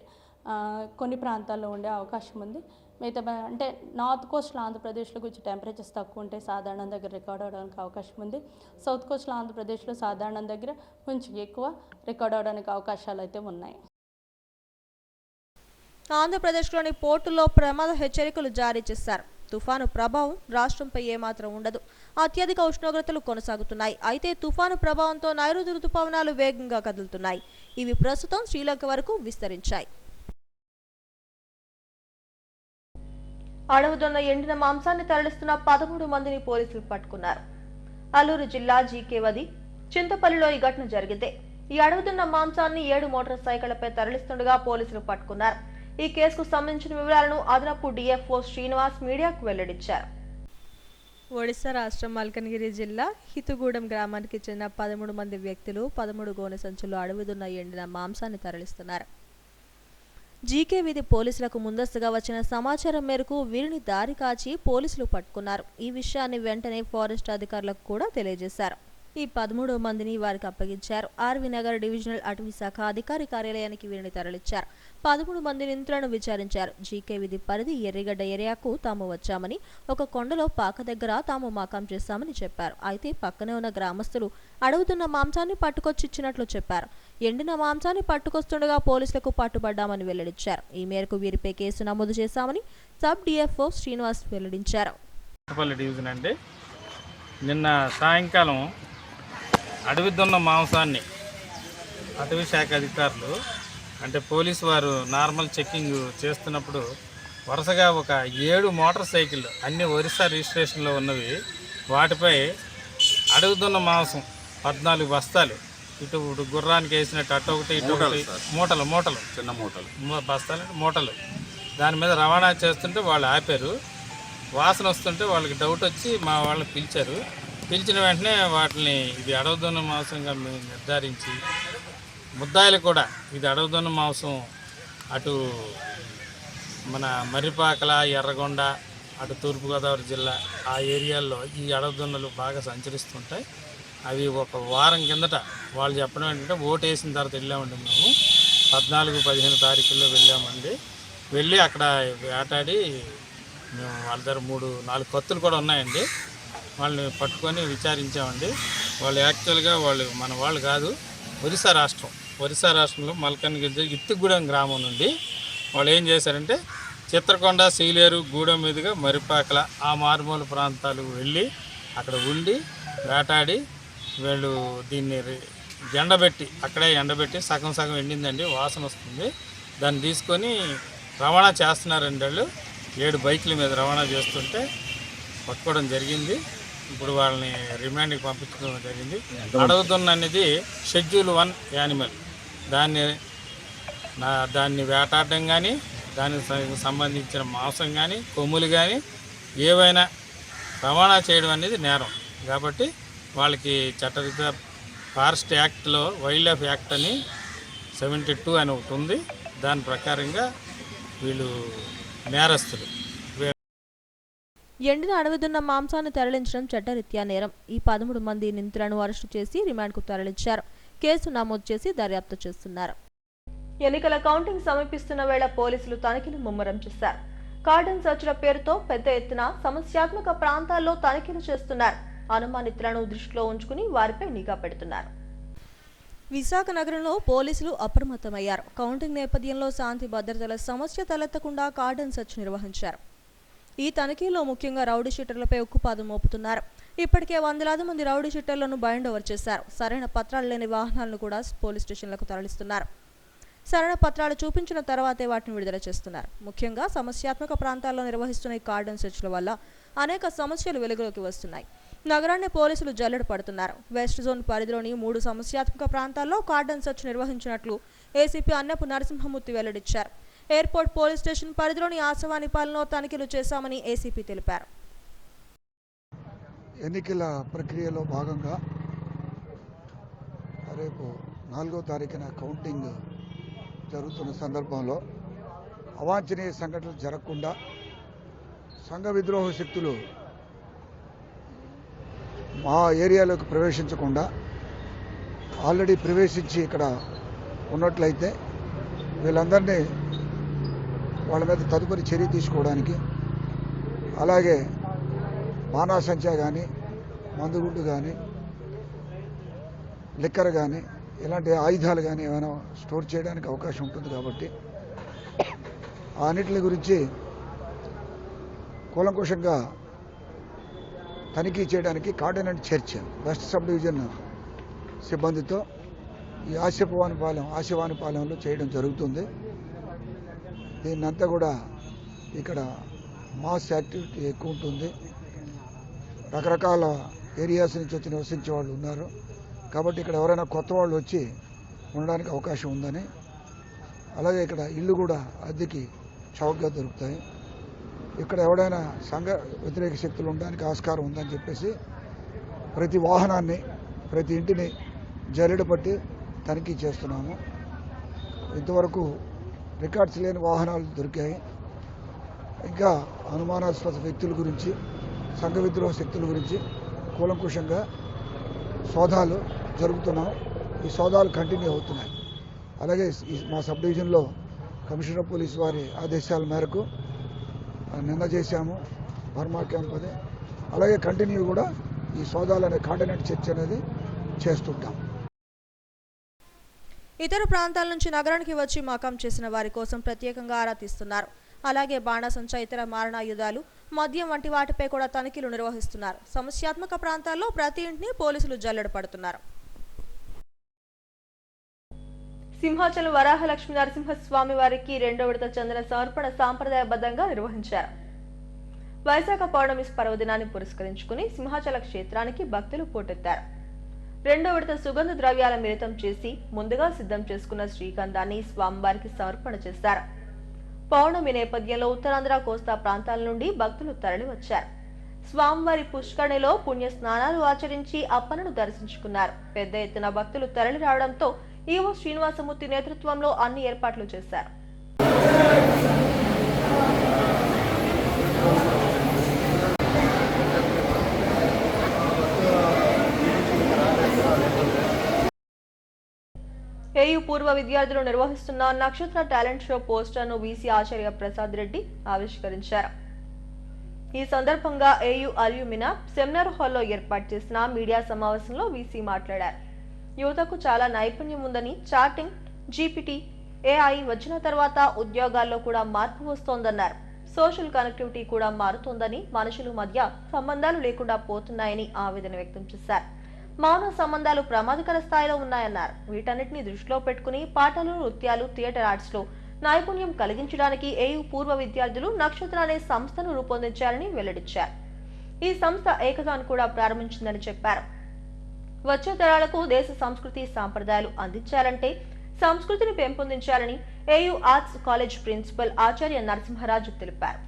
కొన్ని ప్రాంతాల్లో ఉండే అవకాశం ఉంది. మిగతా అంటే నార్త్ కోస్ట్లో ఆంధ్రప్రదేశ్లో కొంచెం టెంపరేచర్స్ తక్కువ ఉంటాయి, సాధారణం దగ్గర రికార్డ్ అవడానికి అవకాశం ఉంది. సౌత్ కోస్ట్లో ఆంధ్రప్రదేశ్లో సాధారణం దగ్గర కొంచెం ఎక్కువ రికార్డ్ అవడానికి అవకాశాలు అయితే ఉన్నాయి. ఆంధ్రప్రదేశ్లోని పోర్టుల్లో ప్రమాద హెచ్చరికలు జారీ చేశారు. తుఫాను ప్రభావం రాష్ట్రంపై ఏమాత్రం ఉండదు. అత్యధిక ఉష్ణోగ్రతలు కొనసాగుతున్నాయి. అయితే తుఫాను ప్రభావంతో నైరుతి రుతుపవనాలు వేగంగా కదులుతున్నాయి. ఇవి ప్రస్తుతం శ్రీలంక వరకు విస్తరించాయి. అడవుదొన్న ఎండిన మాంసాన్ని తరలిస్తున్న 13 మందిని పోలీసులు పట్టుకున్నారు. అల్లూరు జిల్లా జీకేవది చింతపల్లిలో ఈ ఘటన జరిగింది. ఈ అడవుదొన్న మాంసాన్ని 7 మోటార్ సైకిళ్లపై తరలిస్తుండగా పోలీసులు పట్టుకున్నారు. ఈ కేసుకు సంబంధించిన వివరాలను అదనపు డిఎఫ్ఓ శ్రీనివాస్ మీడియాకు వెల్లడించారు. ఒడిశా రాష్ట్రం మల్కనగిరి జిల్లా హితుగూడెం గ్రామానికి చెందిన 13 మంది వ్యక్తులు 13 గోనె సంచుల్లో అడవిదున్న ఎండిన మాంసాన్ని తరలిస్తున్నారు. జీకే వీధి పోలీసులకు ముందస్తుగా వచ్చిన సమాచారం మేరకు వీరిని దారి కాచి పోలీసులు పట్టుకున్నారు. ఈ విషయాన్ని వెంటనే ఫారెస్ట్ అధికారులకు కూడా తెలియజేశారు. ఈ 13 మందిని వారికి అప్పగించారు. ఆర్వి నగర్ డివిజనల్ అటవీ శాఖ అధికారి కార్యాలయానికి వీరిని తరలించారు. 13 మంది నిందితులను విచారించారు. జీకే విధి పరిధి ఎర్రిగడ్డ ఏరియాకు తాము వచ్చామని, ఒక కొండలో పాక దగ్గర తాము మకాం చేశామని చెప్పారు. అయితే పక్కనే ఉన్న గ్రామస్తులు అడుగుతున్న మాంసాన్ని పట్టుకొచ్చిచ్చినట్లు చెప్పారు. ఎండిన మాంసాన్ని పట్టుకొస్తుండగా పోలీసులకు పట్టుబడ్డామని వెల్లడించారు. ఈ మేరకు వీరిపై కేసు నమోదు చేశామని సబ్ డిఎఫ్ఓ శ్రీనివాస్ వెల్లడించారు. డివిజన్ అండి, నిన్న సాయంకాలం అడవి దున్న మాంసాన్ని అటవీ శాఖ అధికారులు అంటే పోలీసు వారు నార్మల్ చెక్కింగ్ చేస్తున్నప్పుడు వరుసగా ఒక 7 మోటార్ సైకిళ్ళు అన్ని ఒరిస్సా రిజిస్ట్రేషన్లో ఉన్నవి, వాటిపై అడవి దున్న మాంసం 14 బస్తాలు, ఇటు గుర్రానికి వేసినట్టు అటు ఒకటి ఇటు ఒకటి మూటలు చిన్న బస్తాలు మూటలు దాని మీద రవాణా చేస్తుంటే వాళ్ళు ఆపారు. వాసన వస్తుంటే వాళ్ళకి డౌట్ వచ్చి మా వాళ్ళని పిలిచారు. పిలిచిన వెంటనే వాటిని ఇది అడవిదొన్న మాంసంగా మేము నిర్ధారించి ముద్దాయిలు కూడా ఇది అడవిదొన్న మాంసం అటు మన మర్రిపాకల, ఎర్రగొండ, అటు తూర్పుగోదావరి జిల్లా ఆ ఏరియాల్లో ఈ అడవిదొన్నలు బాగా సంచరిస్తుంటాయి. అవి ఒక వారం కిందట వాళ్ళు చెప్పడం ఏంటంటే ఓటు వేసిన తర్వాత వెళ్ళామండి. మేము 14-15 తారీఖుల్లో వెళ్ళామండి. వెళ్ళి అక్కడ వేటాడి మేము వాళ్ళ దగ్గర 3-4 కత్తులు కూడా ఉన్నాయండి. వాళ్ళని పట్టుకొని విచారించామండి. వాళ్ళు యాక్చువల్గా మన వాళ్ళు కాదు, ఒరిస్సా రాష్ట్రంలో మల్కన్గిరి ఇత్తిగూడెం గ్రామం నుండి వాళ్ళు ఏం చేశారంటే చిత్రకొండ, సీలేరు, గూడెం మీదుగా మరిపాకల ఆ మారుమూల ప్రాంతాలు వెళ్ళి అక్కడ ఉండి వేటాడి వీళ్ళు దీన్ని అక్కడే ఎండబెట్టి సగం ఎండిందండి, వాసన వస్తుంది. దాన్ని తీసుకొని రవాణా చేస్తున్నారండి. వాళ్ళు 7 బైకుల మీద రవాణా చేస్తుంటే పట్టుకోవడం జరిగింది. ఇప్పుడు వాళ్ళని రిమాండ్కి పంపించడం జరిగింది. అడవుదున్న అనేది షెడ్యూల్ 1 యానిమల్. దాన్ని వేటాడడం కానీ, దానికి సంబంధించిన మాంసం కానీ, కొమ్ములు కానీ ఏవైనా రవాణా చేయడం అనేది నేరం. కాబట్టి వాళ్ళకి చట్టరీత్యా ఫారెస్ట్ యాక్ట్లో వైల్డ్ లైఫ్ యాక్ట్ అని 72 అని ఒకటి ఉంది. దాని ప్రకారంగా వీళ్ళు నేరస్తులు. ఎండిన అడవిదున్న మాంసాన్ని తరలించడం చట్టరీత్యా నేరం. ఈ 13 మంది నిందితులను అరెస్టు చేసి రిమాండ్కు తరలించారు. కేసు నమోదు చేసి దర్యాప్తు చేస్తున్నారు. ఎన్నికల కౌంటింగ్ సమీపిస్తున్న వేళ పోలీసులు తనిఖీలు ముమ్మరం చేశారు. కార్డన్ సర్చ్ల పేరుతో పెద్ద ఎత్తున సమస్యాత్మక ప్రాంతాల్లో తనిఖీలు చేస్తున్నారు. అనుమానితులను దృష్టిలో ఉంచుకుని వారిపై నిఘా పెడుతున్నారు. విశాఖ నగరంలో పోలీసులు అప్రమత్తమయ్యారు. కౌంటింగ్ నేపథ్యంలో శాంతి భద్రతల సమస్య తలెత్తకుండా కార్డన్ సర్చ్ నిర్వహించారు. ఈ తనిఖీలో ముఖ్యంగా రౌడీ షీటర్లపై ఉక్కుపాదం మోపుతున్నారు. ఇప్పటికే వందలాది మంది రౌడీ షీటర్లను బైండ్ ఓవర్ చేశారు. సరైన పత్రాలు లేని వాహనాలను కూడా పోలీస్ స్టేషన్లకు తరలిస్తున్నారు. సరైన పత్రాలు చూపించిన తర్వాతే వాటిని విడుదల చేస్తున్నారు. ముఖ్యంగా సమస్యాత్మక ప్రాంతాల్లో నిర్వహిస్తున్న ఈ కార్డన్ సెర్చ్ల వల్ల అనేక సమస్యలు వెలుగులోకి వస్తున్నాయి. నగరాన్ని పోలీసులు జల్లెడ పడుతున్నారు. వెస్ట్ జోన్ పరిధిలోని 3 సమస్యాత్మక ప్రాంతాల్లో కార్డన్ సెర్చ్ నిర్వహించినట్లు ఏసీపీ అన్నపు నరసింహమూర్తి వెల్లడించారు. ఎయిర్పోర్ట్ పోలీస్ స్టేషన్ పరిధిలోని ఆశవానిపాలెంలో తనిఖీలు చేశామని ఏసీపీ తెలిపారు. ఎన్నికల ప్రక్రియలో భాగంగా రేపు 4వ తారీఖున కౌంటింగ్ జరుగుతున్న సందర్భంలో అవాంఛనీయ సంఘటనలు జరగకుండా సంఘ విద్రోహ శక్తులు మా ఏరియాలోకి ప్రవేశించకుండా ఆల్రెడీ ప్రవేశించి ఇక్కడ ఉన్నట్లయితే వీళ్ళందరినీ వాళ్ళ మీద తదుపరి చర్య తీసుకోవడానికి, అలాగే బాణాసంచా కానీ, మందుగుండు కానీ, లిక్కర్ కానీ, ఇలాంటి ఆయుధాలు కానీ ఏమైనా స్టోర్ చేయడానికి అవకాశం ఉంటుంది. కాబట్టి అన్నిటి గురించి కూలంకుషంగా తనిఖీ చేయడానికి cordon and church west sub division సిబ్బందితో ఈ ఆశవానిపాలెంలో చేయడం జరుగుతుంది. దీన్నంతా కూడా ఇక్కడ మాస్ యాక్టివిటీ ఎక్కువ ఉంటుంది. రకరకాల ఏరియాస్ నుంచి వచ్చి నివసించే వాళ్ళు ఉన్నారు. కాబట్టి ఇక్కడ ఎవరైనా కొత్త వాళ్ళు వచ్చి ఉండడానికి అవకాశం ఉందని, అలాగే ఇక్కడ ఇల్లు కూడా అద్దెకి చౌకగా దొరుకుతాయి. ఇక్కడ ఎవడైనా సంఘ వ్యతిరేక శక్తులు ఉండడానికి ఆస్కారం ఉందని చెప్పేసి ప్రతి వాహనాన్ని, ప్రతి ఇంటిని జల్లెడ పట్టి తనిఖీ చేస్తున్నాము. ఇంతవరకు రికార్డ్స్ లేని వాహనాలు దొరికాయి. ఇంకా అనుమానాస్పద వ్యక్తుల గురించి, సంఘ విద్రోహ శక్తుల గురించి కూలంకుషంగా సోదాలు జరుపుతున్నాం. ఈ సోదాలు కంటిన్యూ అవుతున్నాయి. అలాగే మా సబ్ డివిజన్లో కమిషనర్ ఆఫ్ పోలీస్ వారి ఆదేశాల మేరకు నిన్న చేశాము బర్మా క్యాంప్ అది. అలాగే కంటిన్యూ కూడా ఈ సోదాలు అనే కాంటినెంట్ చర్చ అనేది చేస్తుంటాం. ఇతర ప్రాంతాల నుంచి నగరానికి వచ్చి మకాం చేసిన వారి కోసం ప్రత్యేకంగా ఆరా తీస్తున్నారు. అలాగే బాణాసంచా, ఇతర మారణాయుధాలు, మద్యం వంటి వాటిపై కూడా తనిఖీలు నిర్వహిస్తున్నారు. సమస్యాత్మక ప్రాంతాల్లో ప్రతి ఇంటిని పోలీసులు జల్లెడ పడుతున్నారు. సింహాచలం వరాహ లక్ష్మీ నరసింహస్వామి వారికి 2వ విడత చందన సమర్పణ సాంప్రదాయబద్ధంగా నిర్వహించారు. వైశాఖ పౌర్ణమి పర్వదినాన్ని పురస్కరించుకుని సింహాచల క్షేత్రానికి భక్తులు పోటెత్తారు. 2వ విడత సుగంధ ద్రవ్యాల మిళితం చేసి ముందుగా సిద్ధం చేసుకున్న శ్రీగంధాన్ని స్వామివారికి సమర్పణ చేశారు. పౌర్ణమి నేపథ్యంలో ఉత్తరాంధ్ర కోస్తా ప్రాంతాల నుండి భక్తులు తరలివచ్చారు. స్వామివారి పుష్కరిణిలో పుణ్య స్నానాలు ఆచరించి అప్పనను దర్శించుకున్నారు. పెద్ద ఎత్తున భక్తులు తరలి రావడంతో ఈవో శ్రీనివాసమూర్తి నేతృత్వంలో అన్ని ఏర్పాట్లు చేశారు. ఏయూ పూర్వ విద్యార్థులు నిర్వహిస్తున్న నక్షత్ర టాలెంట్ షో పోస్టర్ను వీసీ ఆచార్య ప్రసాద్ రెడ్డి ఆవిష్కరించారు. ఈ సందర్భంగా ఏయూ అల్యూమినా సెమినార్ హాల్లో ఏర్పాటు చేసిన మీడియా సమావేశంలో వీసీ మాట్లాడారు. యువతకు చాలా నైపుణ్యం ఉందని, చాటింగ్, జీపీటీ, ఏఐ వచ్చిన తర్వాత ఉద్యోగాల్లో కూడా మార్పు వస్తోందన్నారు. సోషల్ కనెక్టివిటీ కూడా మారుతోందని, మనుషుల మధ్య సంబంధాలు లేకుండా పోతున్నాయని ఆవేదన వ్యక్తం చేశారు. మానవ సంబంధాలు ప్రమాదకర స్థాయిలో ఉన్నాయన్నారు. వీటన్నిటిని దృష్టిలో పెట్టుకుని పాటలు, నృత్యాలు, థియేటర్ ఆర్ట్స్ లో నైపుణ్యం కలిగించడానికి ఏయూ పూర్వ విద్యార్థులు నక్షత్ర అనే సంస్థను రూపొందించారని వెల్లడించారు. ఈ సంస్థ ఏకతాను కూడా ప్రారంభించిందని చెప్పారు. వచ్చే తరాలకు దేశ సంస్కృతి సాంప్రదాయాలు అందించాలంటే సంస్కృతిని పెంపొందించాలని ఏయూ ఆర్ట్స్ కాలేజ్ ప్రిన్సిపల్ ఆచార్య నరసింహరాజు తెలిపారు.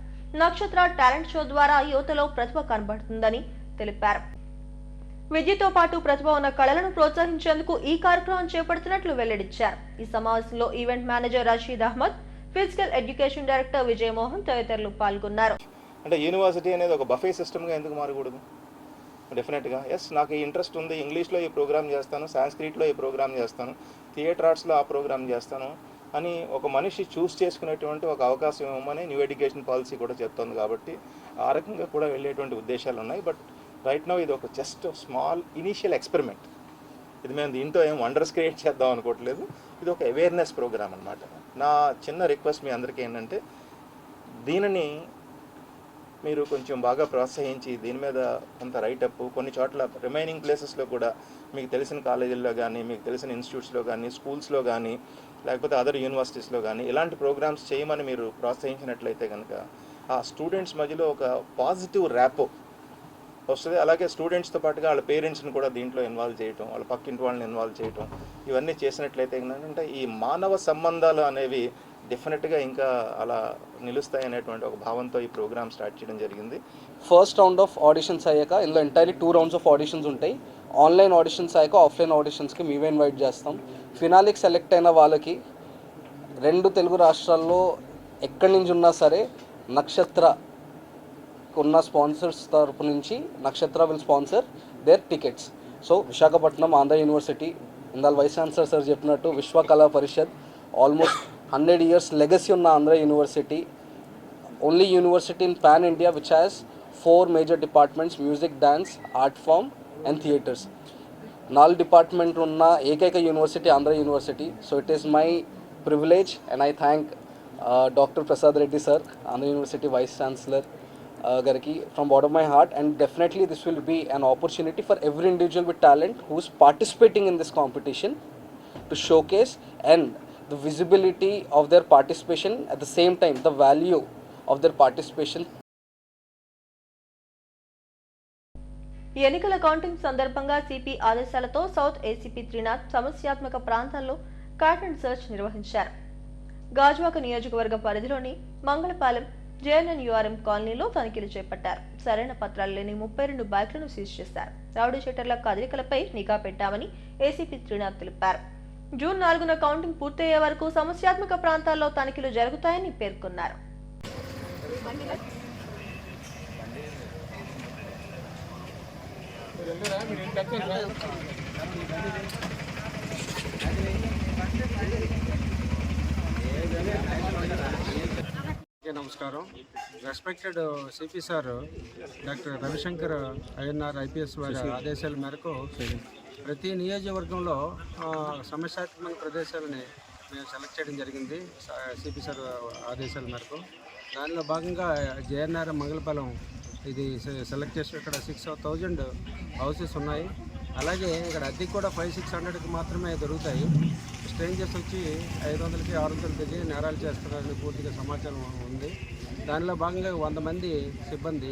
నక్షత్ర టాలెంట్ షో ద్వారా యువతలో ప్రతిభ కనబడుతుందని తెలిపారు. విద్యతో పాటు ప్రతిభ ఉన్న కళలను ప్రోత్సహించేందుకు ఈ కార్యక్రమం చేపడుతున్నట్లు వెల్లడించారు. ఈ సమావేశంలో event manager Rashid Ahmed, physical education director Vijayamohan తదితరులు పాల్గొన్నారు. అంటే యూనివర్సిటీ అనేది ఒక బఫే సిస్టమ్గా ఎందుకు మారకూడదు? డెఫినెట్గా ఎస్, నాకు ఈ ఇంట్రెస్ట్ ఉంది, ఇంగ్లీష్లో ఈ ప్రోగ్రామ్ చేస్తాను, సాంస్క్రిట్లో ఈ ప్రోగ్రామ్ చేస్తాను, థియేటర్ ఆర్ట్స్లో ఆ ప్రోగ్రామ్ చేస్తాను అని ఒక మనిషి చూస్ చేసుకునేటువంటి ఒక అవకాశం ఇవ్వమని న్యూ ఎడ్యుకేషన్ పాలసీ కూడా చెప్తుంది. కాబట్టి ఆ రకంగా కూడా వెళ్ళేటువంటి ఉద్దేశాలు ఉన్నాయి. బట్ రైట్ నౌ ఇది ఒక జస్ట్ స్మాల్ ఇనీషియల్ ఎక్స్పెరిమెంట్. ఇది మేము దీంట్లో ఏం వండర్స్ క్రియేట్ చేద్దాం అనుకోవట్లేదు. ఇది ఒక అవేర్నెస్ ప్రోగ్రామ్ అనమాట. నా చిన్న రిక్వెస్ట్ మీ అందరికీ ఏంటంటే దీనిని మీరు కొంచెం బాగా ప్రోత్సహించి దీని మీద కొంత రైటప్, కొన్ని చోట్ల రిమైనింగ్ ప్లేసెస్లో కూడా మీకు తెలిసిన కాలేజీల్లో కానీ, మీకు తెలిసిన ఇన్స్టిట్యూట్స్లో కానీ, స్కూల్స్లో కానీ, లేకపోతే అదర్ యూనివర్సిటీస్లో కానీ ఇలాంటి ప్రోగ్రామ్స్ చేయమని మీరు ప్రోత్సహించినట్లయితే కనుక ఆ స్టూడెంట్స్ మధ్యలో ఒక పాజిటివ్ ర్యాపో వస్తుంది. అలాగే స్టూడెంట్స్తో పాటుగా వాళ్ళ పేరెంట్స్ని కూడా దీంట్లో ఇన్వాల్వ్ చేయటం, వాళ్ళ పక్కింటి వాళ్ళని ఇన్వాల్వ్ చేయటం, ఇవన్నీ చేసినట్లయితే ఏంటంటే ఈ మానవ సంబంధాలు అనేవి డెఫినెట్గా ఇంకా అలా నిలుస్తాయి అనేటువంటి ఒక భావంతో ఈ ప్రోగ్రామ్ స్టార్ట్ చేయడం జరిగింది. ఫస్ట్ రౌండ్ ఆఫ్ ఆడిషన్స్ అయ్యాక ఇందులో ఎంటైర్లీ 2 rounds ఆఫ్ ఆడిషన్స్ ఉంటాయి. ఆన్లైన్ ఆడిషన్స్ అయ్యాక ఆఫ్లైన్ ఆడిషన్స్కి మేమే ఇన్వైట్ చేస్తాం. ఫినాలికి సెలెక్ట్ అయిన వాళ్ళకి 2 తెలుగు రాష్ట్రాల్లో ఎక్కడి నుంచి ఉన్నా సరే నక్షత్ర ఉన్న స్పాన్సర్స్ తరపు నుంచి Nakshatra will sponsor their tickets. So Visakhapatnam Andhra university, ఇందాల వైస్ ఛాన్సలర్ సార్ చెప్పినట్టు Vishwakala Parishat, almost 100 years legacy ఉన్న Andhra university, only university in pan India which has 4 major departments: music, dance, art form and theatres. 4 department ఉన్న ఏకైక university Andhra university. So it is my privilege and I thank doctor Prasad Reddy sir, Andhra university vice chancellor గారికి from bottom my heart. And definitely this will be an opportunity for every individual with talent who is participating in this competition to showcase and the visibility of their participation, at the same time the value of their participation. ఎన్నికల కౌంటింగ్ సందర్భంగా సిపి ఆదేశాలతో సౌత్ ఏసీపీ త్రినాథ్ సమస్యాత్మక ప్రాంతాల్లో క్యాట్ అండ్ సర్చ్ నిర్వహించారు. గాజువాక నియోజకవర్గ పరిధిలోని మంగళపాలెం జేఎన్ఎన్యూఆర్ఎం కాలనీలో తనిఖీలు చేపట్టారు. సరైన పత్రాలు లేని 32 బైక్లను సీజ్ చేశారు. రౌడీ షీటర్ల కదలికలపై నిఘా పెట్టామని ఏసీపీ త్రినాథ్ తెలిపారు. జూన్ 4న కౌంటింగ్ పూర్తయ్యే వరకు సమస్యాత్మక ప్రాంతాల్లో తనిఖీలు జరుగుతాయని పేర్కొన్నారు. నమస్కారం. Respected CP sir doctor Ravishankar INR IPS వారి ఆదేశాల మేరకు ప్రతి నియోజకవర్గంలో సమస్యాత్మక ప్రదేశాలని మేము సెలెక్ట్ చేయడం జరిగింది సిపి సార్ ఆదేశాల మేరకు. దానిలో భాగంగా జేఎన్ఆర్ మంగళపాలెం ఇది సెలెక్ట్ చేసి ఇక్కడ 6,000 హౌసెస్ ఉన్నాయి. అలాగే ఇక్కడ అద్దెకి కూడా 500-600కి మాత్రమే దొరుకుతాయి. స్ట్రేంజర్స్ వచ్చి 500కి 600కి నేరాలు చేస్తున్నారని పూర్తిగా సమాచారం ఉంది. దానిలో భాగంగా 100 మంది సిబ్బంది,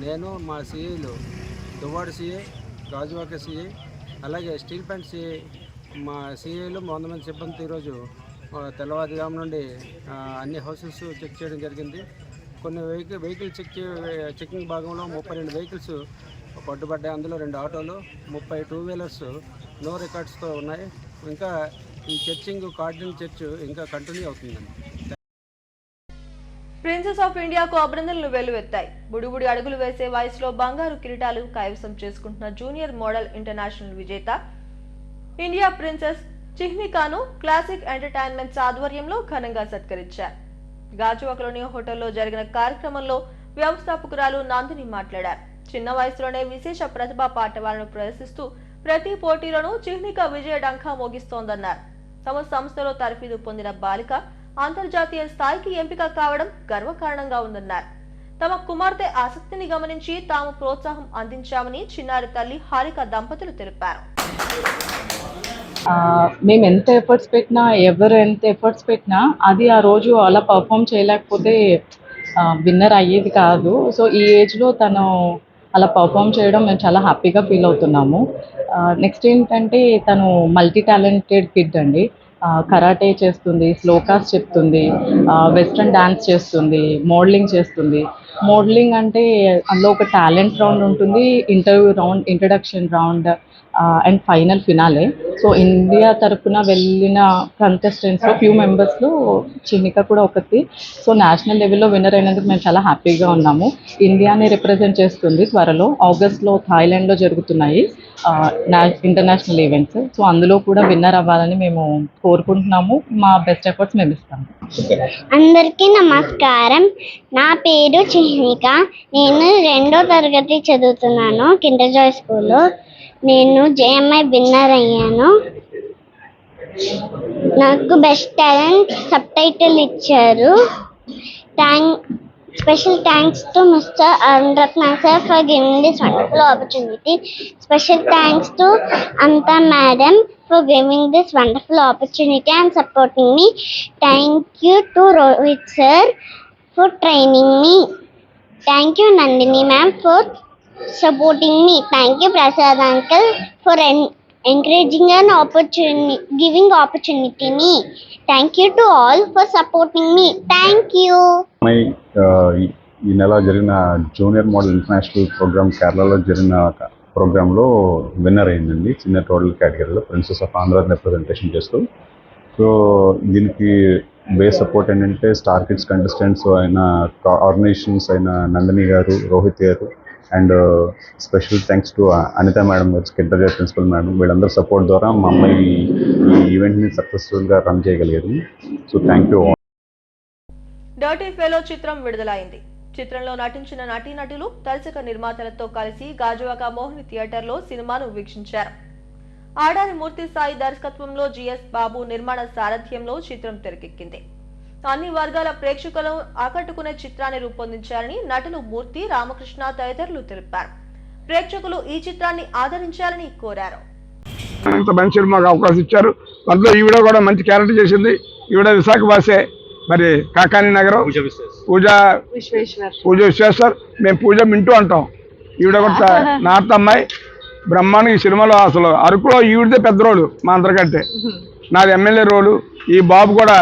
నేను మా సిఐలు, దువ్వాడ సిఐ, గాజువాక సిఐ, అలాగే స్టీల్ ప్లాంట్ సిఐ, మా సిఐలు 100 మంది సిబ్బంది ఈరోజు తెల్లవారుజాము నుండి అన్ని హౌసెస్ చెక్ చేయడం జరిగింది. కొన్ని వెహికల్ చెకింగ్ భాగంలో 32 వెహికల్స్ పట్టుబడ్డాయి. అందులో 2 ఆటోలు, 30 2 వీలర్స్ నో రికార్డ్స్తో ఉన్నాయి. ఇంకా ఈ చర్చింగ్ కార్డినల్ చర్చ్ ఇంకా కంటిన్యూ అవుతుందండి. ప్రిన్సెస్ ఆఫ్ ఇండియాకు అభినందనలు వెల్లువెత్తాయి. బుడిబుడి అడుగులు వేసే వయసులో బంగారు కిరీటాలు కైవసం చేసుకుంటున్న జూనియర్ మోడల్ ఇంటర్నేషనల్ విజేత ఇండియా ప్రిన్సెస్ చిహ్నికాను క్లాసిక్ ఎంటర్టైన్మెంట్స్ ఆధ్వర్యంలో ఘనంగా సత్కరించారు. గాజువాకలోని హోటల్లో జరిగిన కార్యక్రమంలో వ్యవస్థాపకురాలు నందిని మాట్లాడారు. చిన్న వయసులోనే విశేష ప్రతిభా పాఠవాలను ప్రదర్శిస్తూ ప్రతి పోటీలోనూ చిహ్నిక విజయ డంకా మోగిస్తోందన్నారు. తమ సంస్థలో తరఫీదు పొందిన బాలిక అంతర్జాతీయ స్థాయికి ఎంపిక కావడం గర్వకారణంగా ఉందన్నారు. తమ కుమార్తె ఆసక్తిని గమనించి తాము ప్రోత్సాహం అందించామని చిన్నారి తల్లి హారిక దంపతులు తెలిపారు. మేము ఎంత ఎఫర్ట్స్ పెట్టినా, ఎవరు ఎంత ఎఫర్ట్స్ పెట్టినా అది ఆ రోజు అలా పర్ఫామ్ చేయలేకపోతే విన్నర్ అయ్యేది కాదు. సో ఈ ఏజ్లో తను అలా పర్ఫామ్ చేయడం మేము చాలా హ్యాపీగా ఫీల్ అవుతున్నాము. నెక్స్ట్ ఏంటంటే తను మల్టీ టాలెంటెడ్ కిడ్ అండి. కరాటే చేస్తుంది, శ్లోకాస్ చెప్తుంది, వెస్ట్రన్ డాన్స్ చేస్తుంది, మోడలింగ్ చేస్తుంది. మోడలింగ్ అంటే అందులో ఒక టాలెంట్ రౌండ్ ఉంటుంది, interview round, introduction round and final finale. So India తరఫున వెళ్ళిన కంటెస్టెంట్స్లో ఫ్యూ మెంబర్స్లో చిన్నిక కూడా ఒకటి. సో నేషనల్ లెవెల్లో విన్నర్ అయినందుకు మేము చాలా హ్యాపీగా ఉన్నాము. ఇండియాని రిప్రజెంట్ చేస్తుంది. త్వరలో ఆగస్ట్లో థాయిలాండ్లో జరుగుతున్నాయి ఇంటర్నేషనల్ ఈవెంట్స్. సో అందులో కూడా విన్నర్ అవ్వాలని మేము కోరుకుంటున్నాము. మా బెస్ట్ ఎఫర్ట్స్ మేము ఇస్తాము. అందరికీ నమస్కారం. నా పేరు చిహ్నిక. నేను 2వ తరగతి చదువుతున్నాను కిండర్ జాయ్ స్కూల్లో. నేను జేఎంఐ విన్నర్ అయ్యాను. నాకు బెస్ట్ టాలెంట్ సబ్ టైటిల్ ఇచ్చారు. Special thanks to Mr. Arunratna sir for giving this wonderful opportunity. Special thanks to Anta madam for giving this wonderful opportunity and supporting me. Thank you to Rohit sir for training me. Thank you Nandini ma'am for supporting me. Thank you Prasad uncle for encouraging an opportunity, giving opportunity me. Thank you to all for supporting me. Thank you. ఈ నెల జరిగిన జూనియర్ మోడల్ ఇంటర్నేషనల్ ప్రోగ్రామ్ కేరళలో జరిగిన ప్రోగ్రాంలో విన్నర్ అయిందండి. చిన్న టోటల్ కేటగిరీలో ప్రిన్సెస్ ఆఫ్ ఆంధ్ర రిప్రజెంటేషన్ చేస్తూ. సో దీనికి బేస్ సపోర్ట్ ఏంటంటే స్టార్ కిడ్స్ కంటెస్టెంట్స్ అయిన ఆర్గనైజేషన్స్ అయిన Nandini garu, Rohit garu and special thanks to Anitha madam garu, Kinder Joy principal madam. వీళ్ళందరూ సపోర్ట్ ద్వారా మా అమ్మాయి ఈ ఈవెంట్ని సక్సెస్ఫుల్గా రన్ చేయగలిగారు. So thank you. Dirty fellow చిత్రం విడుదలైంది. చిత్రంలో నటించిన నటీనటులు దర్శక నిర్మాతలతో కలిసి గాజువాక మోహిని థియేటర్లో సినిమాను వీక్షించారు. ఆడారి మూర్తి సాయి దర్శకత్వంలో జిఎస్ బాబు నిర్మాణ సారథ్యంలో చిత్రం తెరకెక్కింది. అన్ని వర్గాల ప్రేక్షకులను ఆకట్టుకునే చిత్రాన్ని రూపొందించారని నటులు మూర్తి, రామకృష్ణ తదితరులు తెలిపారు. ప్రేక్షకులు ఈ చిత్రాన్ని ఆదరించాలని కోరారు. మంచి సినిమాకు అవకాశం ఇచ్చారు. అందులో ఈవిడ కూడా మంచి క్యారెక్టర్ చేసింది. ఈవిడ విశాఖ భాషే, మరి కాకాని నగరం పూజ విశ్వేశ్వర్. మేము పూజ మింటూ అంటాం. ఈవిడ కూడా నార్త్ అమ్మాయి. బ్రహ్మాండం. ఈ సినిమాలో అసలు అరకులో ఈవిడదే పెద్ద రోలు మా అందరికంటే. నాది ఎమ్మెల్యే రోలు. ఈ బాబు కూడా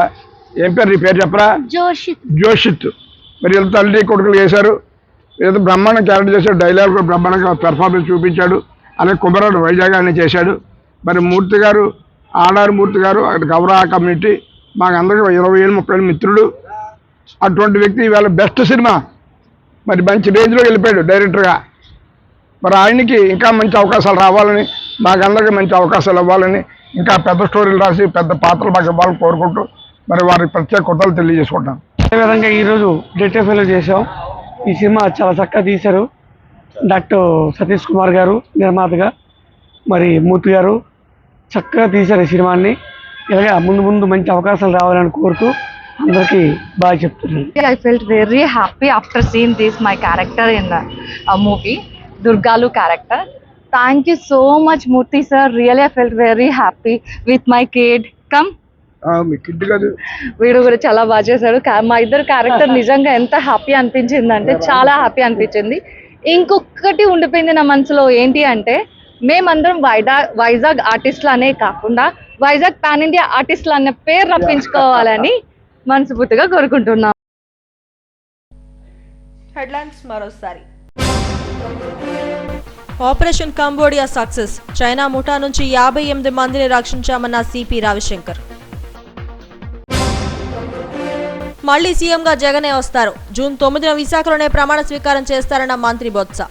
ఏం పేరు, నీ పేరు చెప్పరా? జోషిత్. మరి వీళ్ళ తల్లి కొడుకులు చేశారు. ఏదో బ్రహ్మాండం క్యారెక్టర్ చేశాడు. డైలాగ్ కూడా బ్రహ్మాండంగా పెర్ఫార్మెన్స్ చూపించాడు. అలాగే కుమరాడు వైజాగ్ అని చేశాడు. మరి మూర్తి గారు, ఆడారి మూర్తి గారు గౌరవ కమ్యూనిటీ మాకు అందరికీ 20-30 మిత్రుడు. అటువంటి వ్యక్తి ఇవాళ బెస్ట్ సినిమా మరి మంచి రేంజ్లో వెళ్ళిపోయాడు డైరెక్టర్గా. మరి ఆయనకి ఇంకా మంచి అవకాశాలు రావాలని, మాకందరికీ మంచి అవకాశాలు ఇవ్వాలని, ఇంకా పెద్ద స్టోరీలు రాసి పెద్ద పాత్రలు మాకు ఇవ్వాలని కోరుకుంటూ మరి వారికి ప్రత్యేక కృతజ్ఞతలు తెలియజేసుకుంటాను. అదేవిధంగా ఈరోజు డేట్ ఫెలో చేసాం. ఈ సినిమా చాలా చక్కగా తీశారు. డాక్టర్ సతీష్ కుమార్ గారు నిర్మాతగా, మరి మూర్తి గారు చక్కగా తీశారు ఈ సినిమాని. ఇలాగా ముందు ముందు మంచి అవకాశాలు రావాలని కోరుతూ అందరికీ బాగా చెప్తున్నాను. I felt very happy after seeing this my character in the movie, Durgalu character. Thank you so much Murthy sir. Really I felt very happy with my kid. Come. Me kid కాదు, వీడు కూడా చాలా బాగా చేశాడు. మా ఇద్దరు క్యారెక్టర్ నిజంగా ఎంత హ్యాపీ అనిపించింది అంటే చాలా హ్యాపీ అనిపించింది. ఇంకొకటి ఉండిపోయింది నా మనసులో, ఏంటి అంటే మేమందరం వైజాగ్ ఆర్టిస్టులు అనే కాకుండా వైజాగ్ పాన్ ఇండియా ఆర్టిస్టులు అనే పేరు రప్పించుకోవాలని మనస్ఫూర్తిగా కోరుకుంటున్నాం. హెడ్లైన్స్ మరోసారి. Operation Cambodia success. చైనా ముఠా నుంచి 58 మందిని రక్షించామన్న సిపి రవిశంకర్. మళ్లీ సీఎంగా జగనే వస్తారు. జూన్ 9న విశాఖలోనే ప్రమాణ స్వీకారం చేస్తారన్న మంత్రి బొత్స.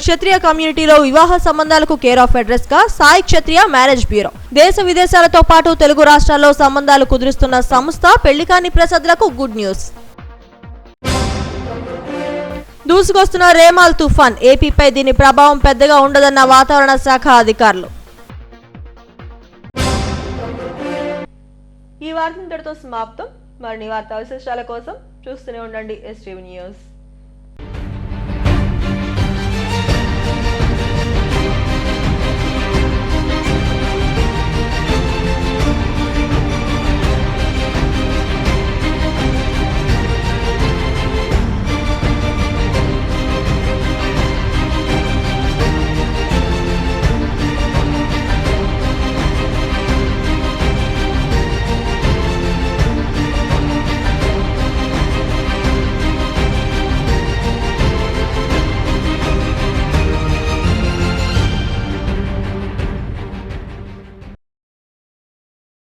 క్షత్రియ కమ్యూనిటీలో వివాహ సంబంధాలకు కేర్ ఆఫ్ అడ్రస్ గా సాయి క్షత్రియ మ్యారేజ్ బ్యూరో. దేశ విదేశాలతో పాటు తెలుగు రాష్ట్రాల్లో సంబంధాలు కుదురుస్తున్న సంస్థ పెళ్లికాని ప్రసాద్లకు గుడ్ న్యూస్. దూసుకొస్తున్న రేమాల్ తుఫాన్. ఏపీపై దీని ప్రభావం పెద్దగా ఉండదన్న వాతావరణ శాఖ అధికారులు. ఈ వార్త ఇంతటితో సమాప్తం. మరిన్ని వార్తా విశేషాల కోసం చూస్తూనే ఉండండి STV న్యూస్.